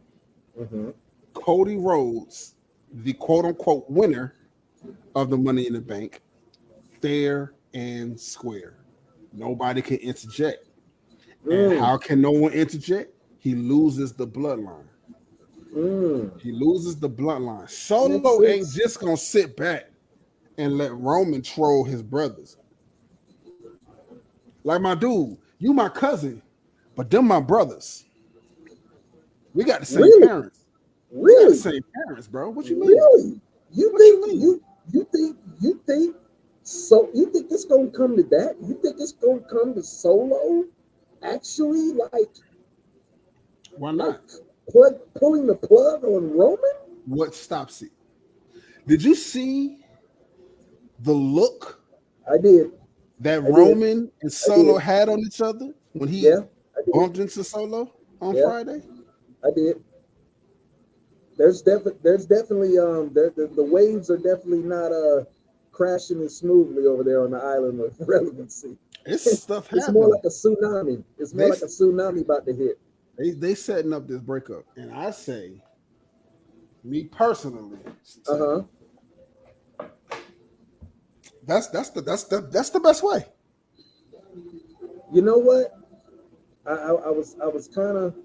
Cody Rhodes, the quote-unquote winner of the Money in the Bank, fair and square. Nobody can interject. And how can no one interject? He loses the bloodline. He loses the bloodline. Solo ain't just going to sit back and let Roman troll his brothers. Like, my dude, you my cousin, but them my brothers. We got the same parents. We got the same parents, bro. What you mean? Really? You think so? You think it's gonna come to that? You think it's gonna come to Solo? Actually, like, why not? Pulling the plug on Roman? What stops it? Did you see the look? I did. That Roman and Solo had on each other when he bumped into Solo on Friday? I did. There's definitely the waves are definitely not crashing as smoothly over there on the island of relevancy. It's stuff happening. It's more like a tsunami. It's more like a tsunami about to hit. They setting up this breakup, and I say, me personally, that's the best way. You know what? I was kind of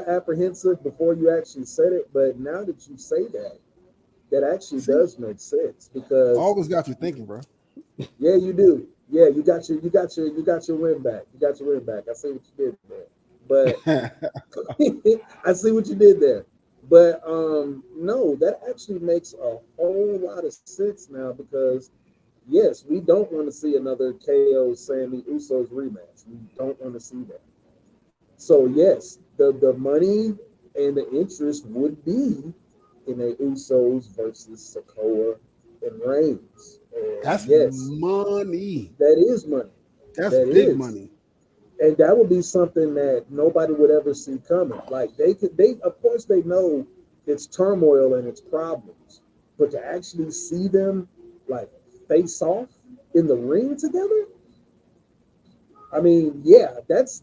apprehensive before you actually said it, but now that you say that, that actually does make sense because always got you thinking, bro. Yeah, you do. Yeah, you got your win back. You got your win back. I see what you did there. But I see what you did there. But no, that actually makes a whole lot of sense now because yes, we don't want to see another KO Sammy Usos rematch. We don't want to see that. So yes, the money and the interest would be in a Usos versus Sokoa and Reigns. And That's yes, money. that is money. That's That big is. money. And that would be something that nobody would ever see coming. Like they of course they know it's turmoil and it's problems, but to actually see them like face off in the ring together, I mean, yeah, that's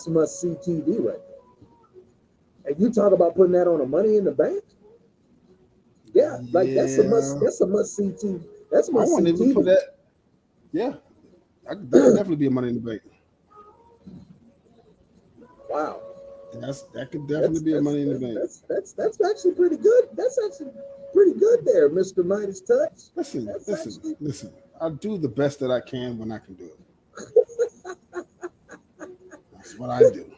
must see TV right there. And you talk about putting that on a Money in the Bank, yeah, like Yeah. that's a must see TV. That's I must wouldn't see even put TV. that. Yeah. That could definitely be a money in the bank. Wow, That could definitely be a money in the bank. that's actually pretty good. That's actually pretty good there, Mister Midas Touch. Listen, That's listen, actually listen. I do the best that I can when I can do it. That's what I do.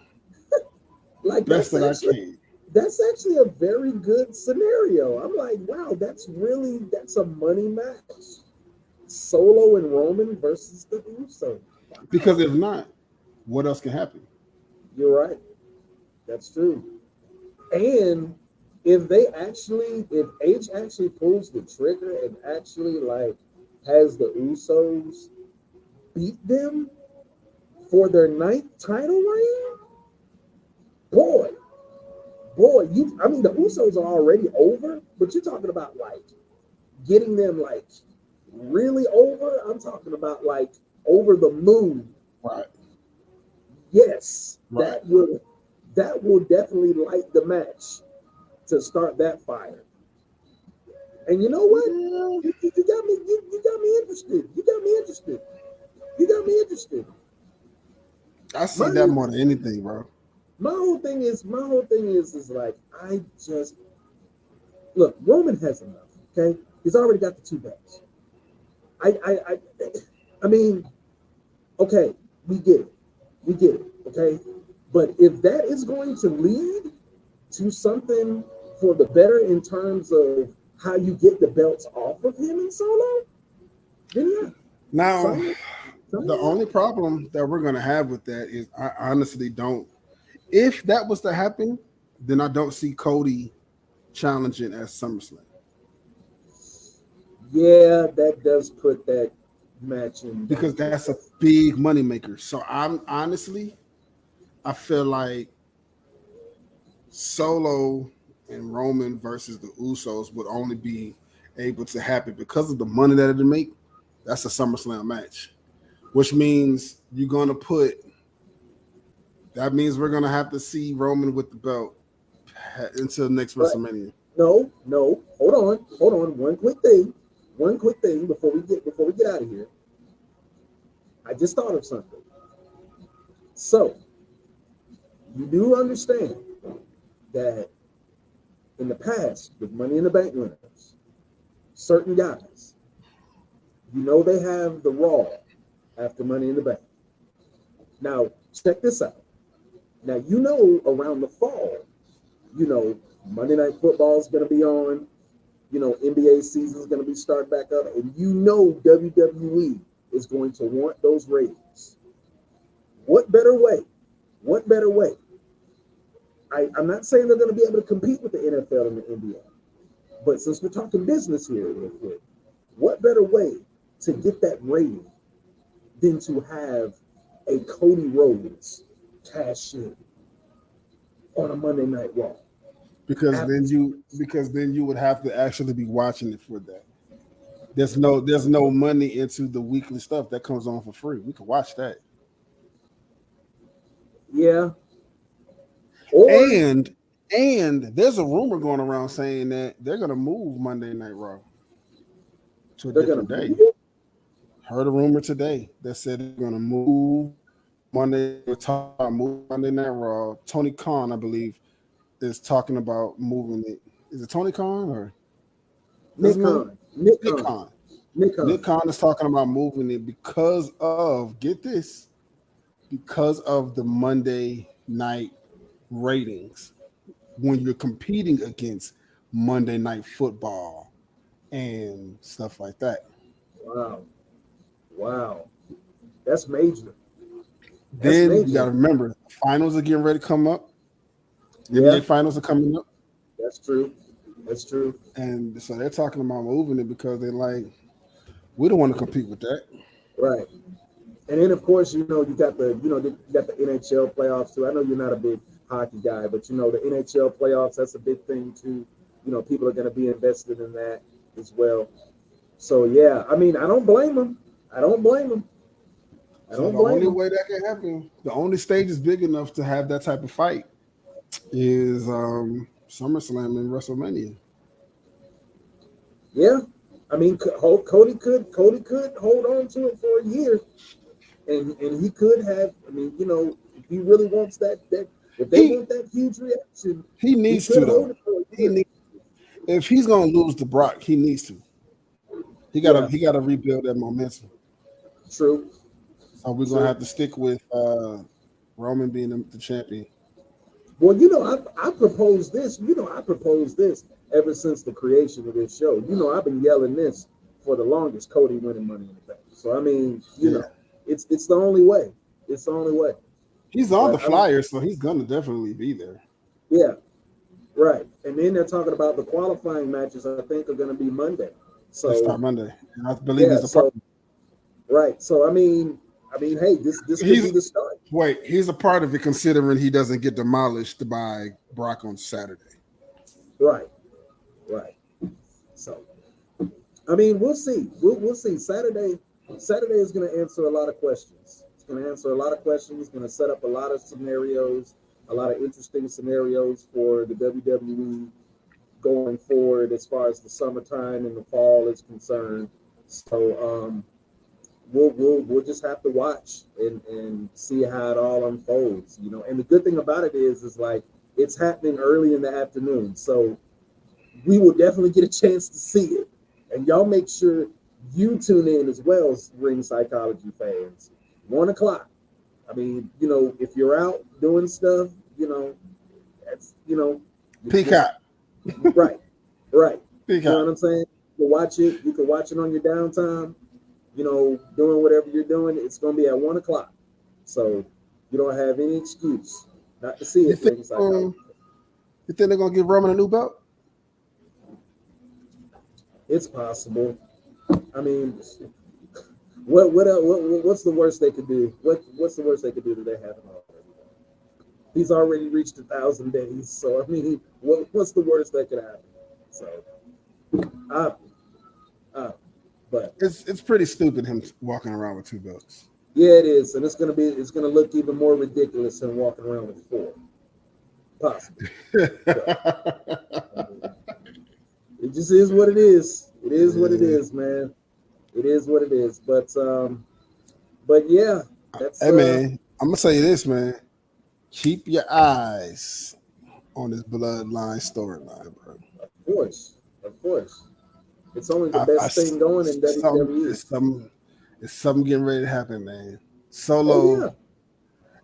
like Best that I can. that's actually a very good scenario. I'm like, wow, that's a money match. Solo and Roman versus the Usos. Because Wow, if not, what else can happen? you're right. That's true. And if H actually pulls the trigger and actually like has the Usos beat them for their ninth title reign, boy, you I mean the Usos are already over, but you're talking about like getting them like really over. I'm talking about like over the moon. Right, Yes, right. that will definitely light the match to start that fire. And you know what? Yeah, You got me interested. You got me interested. You got me interested. I My see that whole more than anything, bro. my whole thing is like I just look, Roman has enough. Okay, he's already got the two belts. I I mean, okay, we get it, we get it. Okay, but if that is going to lead to something for the better in terms of how you get the belts off of him in Solo, then yeah, Now, sign me, sign the me up. only problem that we're gonna have with that is I honestly don't. If that was to happen, then I don't see Cody challenging at SummerSlam. Yeah, that does put that match in Because danger. that's a big moneymaker. So I'm honestly, I feel like Solo and Roman versus the Usos would only be able to happen because of the money that it'd make. That's a SummerSlam match, which means you're gonna put. That means we're gonna have to see Roman with the belt until next But WrestleMania. no, hold on. One quick thing before we get out of here. I just thought of something. So you do understand that in the past with Money in the Bank winners, certain guys, you know they have the Raw after Money in the Bank. Now check this out. Now you know around the fall, you know Monday Night Football is going to be on. You know, NBA season is going to be starting back up, and you know WWE is going to want those ratings. What better way? What better way? I'm not saying they're going to be able to compete with the NFL and the NBA, but since we're talking business here, real quick, what better way to get that rating than to have a Cody Rhodes cash in on a Monday Night Raw Because after then you because then you would have to actually be watching it for that. There's no money into the weekly stuff that comes on for free. We can watch that. yeah, or And and there's a rumor going around saying that they're gonna move Monday Night Raw to a they're going different to move day. it. Heard a rumor today that said they're gonna move Monday. We're talking about moving Monday Night Raw. Tony Khan, I believe, is talking about moving it. Is it Tony Khan or what's his Nick name? Khan, Nick Nick Khan, Khan. Nick Nick Khan. Khan is talking about moving it because of get this because of the Monday night ratings. when you're competing against Monday Night Football and stuff like that. Wow. Wow. That's major. That's Then you major. got to remember, finals are getting ready to come up. Yeah, NBA finals are coming up. that's true. That's true. And so they're talking about moving it because they're like, we don't want to compete with that. Right. And then of course, you know, you got the NHL playoffs too. I know you're not a big hockey guy, but you know, the NHL playoffs, that's a big thing too. You know, people are going to be invested in that as well. So yeah, I mean, I don't blame them. I don't blame them. I So don't the blame only them. way that can happen, the only stage is big enough to have that type of fight is SummerSlam and WrestleMania. Yeah. I mean, Cody could hold on to it for a year, and he could have. I mean, you know, if he really wants that if they He want that huge reaction, he he needs could to hold though. it for a He year. needs, if he's gonna lose to Brock, he needs to. Yeah, He gotta rebuild that momentum. true. So we're gonna True. have to stick with Roman being the champion. Well, you know, I proposed this. You know, I proposed this ever since the creation of this show. You know, I've been yelling this for the longest. Cody winning Money in the Bank. So I mean, you Yeah. know, it's the only way. It's the only way. He's on the But I mean, flyer, so he's gonna definitely be there. yeah, right. And then they're talking about the qualifying matches. I think are going to be Monday. They So start Monday. And I believe yeah. he's a part. So right. So hey, this could be He's the start. wait, he's a part of it considering he doesn't get demolished by Brock on Saturday. Right. Right. So I mean, we'll see. We'll see. Saturday is going to answer a lot of questions. It's going to answer a lot of questions. It's going to set up a lot of scenarios, a lot of interesting scenarios for the WWE going forward as far as the summertime and the fall is concerned. So we'll just have to watch and see how it all unfolds. You know, and the good thing about it is like it's happening early in the afternoon, so we will definitely get a chance to see it. And y'all make sure you tune in as well as Ring Psychology fans. 1 o'clock. I mean, you know, if you're out doing stuff, you know, that's Peacock. right, right. You know Peacock. what I'm saying? You can watch it. You can watch it on your downtime. You know, doing whatever you're doing. It's going to be at 1 o'clock, so you don't have any excuse not to see You it. think, Ring Psychology. you think they're gonna give Roman a new belt? It's possible. I mean, what's the worst they could do? What's the worst they could do that they haven't already? He's already reached 1,000 days, so I mean, what's the worst that could happen? So, but It's pretty stupid him walking around with two belts. yeah, it is, and it's gonna look even more ridiculous than walking around with 4. Possible. It just is what it is. It is what it is, man. It is what it is. But yeah, that's Hey man, I'm gonna say this, man. Keep your eyes on this bloodline storyline, bro. of course. It's only the best thing going in WWE. It's something getting ready to happen, man. Solo, Oh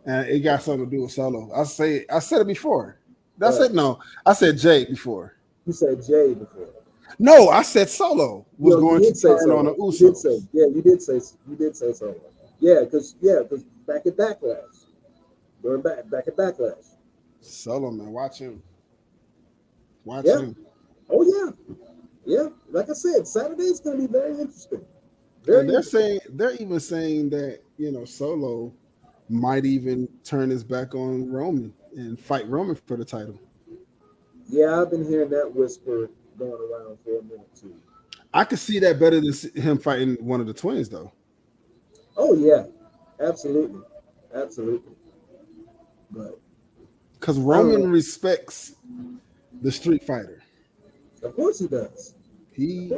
yeah. and it got something to do with Solo. I said it before. Right. I said Jay before. You said Jay before. No, I said Solo was going to turn Solo. on the Usos. You did say Solo. Yeah, because back at Backlash. Going back at Backlash. Solo, man, watch him. Watch Yeah. him. Oh yeah. Yeah. Like I said, Saturday's gonna be very interesting. And they're even saying that, you know, Solo might even turn his back on Roman and fight Roman for the title. Yeah, I've been hearing that whisper going around for a minute too. I could see that better than him fighting one of the twins, though. Oh yeah, absolutely. But because Roman respects the Street Fighter. Of course he does. He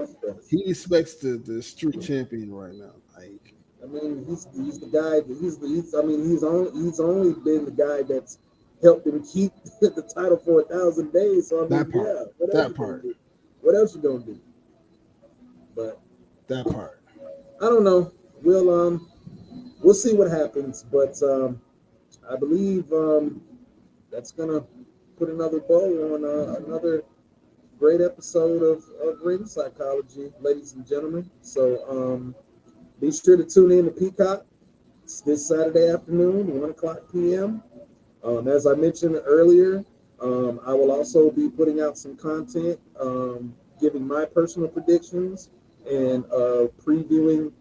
respects the street champion right now. Like, I mean, he's the guy. He's only been the guy that's helped him keep the title for 1,000 days. So I mean, that part. Yeah, That part. What else you gonna do? But that part. I don't know. We'll see what happens. But I believe that's gonna put another bow on another great episode of Ring Psychology, ladies and gentlemen. So be sure to tune in to Peacock this Saturday afternoon, 1 o'clock p.m. As I mentioned earlier, I will also be putting out some content, giving my personal predictions and previewing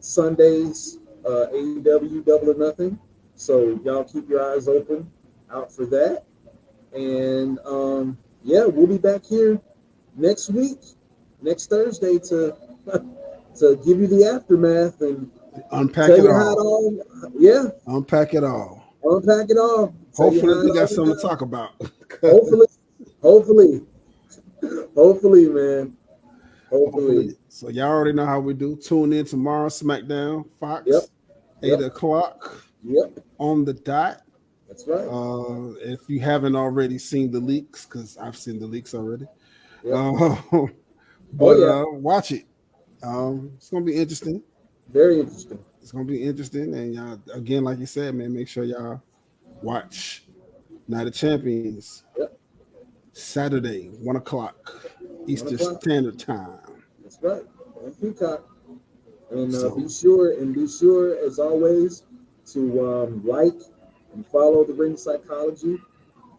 Sunday's AEW Double or Nothing. So y'all keep your eyes open out for that. And yeah, we'll be back here next week, next Thursday, to to give you the aftermath and unpack tell it you how it all. yeah, Unpack it all. unpack it all. Hopefully, we got something to talk about. Hopefully, man. Hopefully. So y'all already know how we do. Tune in tomorrow, SmackDown, Fox, Yep. 8 o'clock. Yep. On the dot. That's right. If you haven't already seen the leaks, because I've seen the leaks already. Yep. Watch it. It's gonna be interesting. Very interesting. It's gonna be interesting, and y'all, again, like you said, man, make sure y'all watch Night of Champions. Yep. Saturday, 1 o'clock Eastern Standard Time. That's right. On Peacock. And be sure, as always, to like and follow the Ring Psychology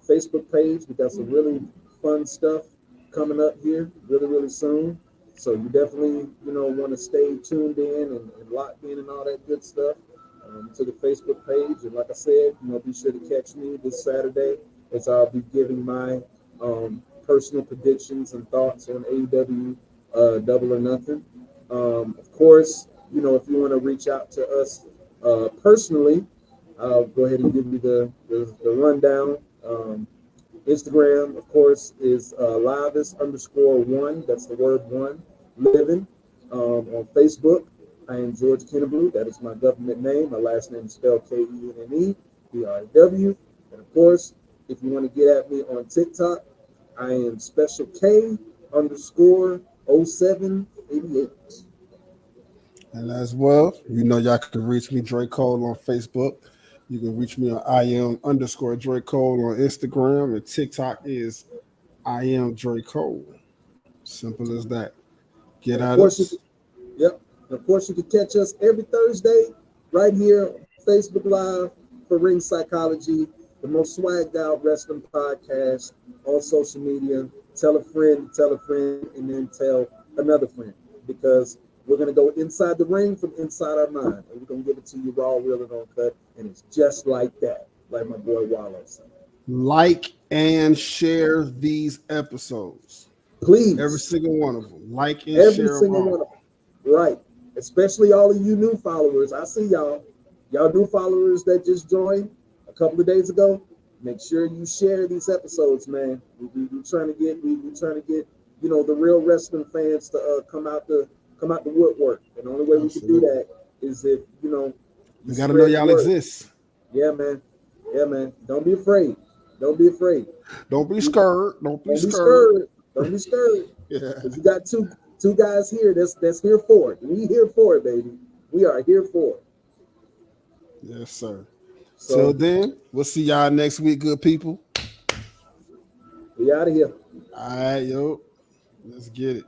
Facebook page. We got some really fun stuff coming up here really, really soon. So you definitely, want to stay tuned in and locked in and all that good stuff to the Facebook page. And like I said, be sure to catch me this Saturday as I'll be giving my personal predictions and thoughts on AEW Double or Nothing. Of course, if you want to reach out to us personally, I'll go ahead and give you the rundown. Instagram, of course, is Livis_1. That's the word one, living. On Facebook, I am George Kennebrew. That is my government name. My last name is spelled KENNEBREW. And of course, if you want to get at me on TikTok, I am Special K_0788. And as well, y'all can reach me, Dre Cole, on Facebook. You can reach me on IM_Dre Cole on Instagram, and TikTok is I am Dre Cole. Simple as that. Get at us. Yep. And of course, you can catch us every Thursday right here on Facebook Live for Ring Psychology, the most swagged out wrestling podcast on social media. Tell a friend, and then tell another friend, because we're going to go inside the ring from inside our mind, and we're going to give it to you raw, real, and uncut, and it's just like that, like my boy Wallow said. Like and share these episodes. Please. Every single one of them. Like and every share single one of them. Right. Especially all of you new followers. I see y'all. Y'all new followers that just joined a couple of days ago. Make sure you share these episodes, man. We're trying to get the real wrestling fans to come out the woodwork. And the only way we can do that is if you gotta know y'all exist. Yeah, man. Don't be afraid. Don't be scared. Don't be scared. Don't be scared. Yeah. Because you got two guys here that's here for it. We here for it, baby. We are here for it. Yes, sir. So then we'll see y'all next week, good people. We out of here. All right, yo. Let's get it.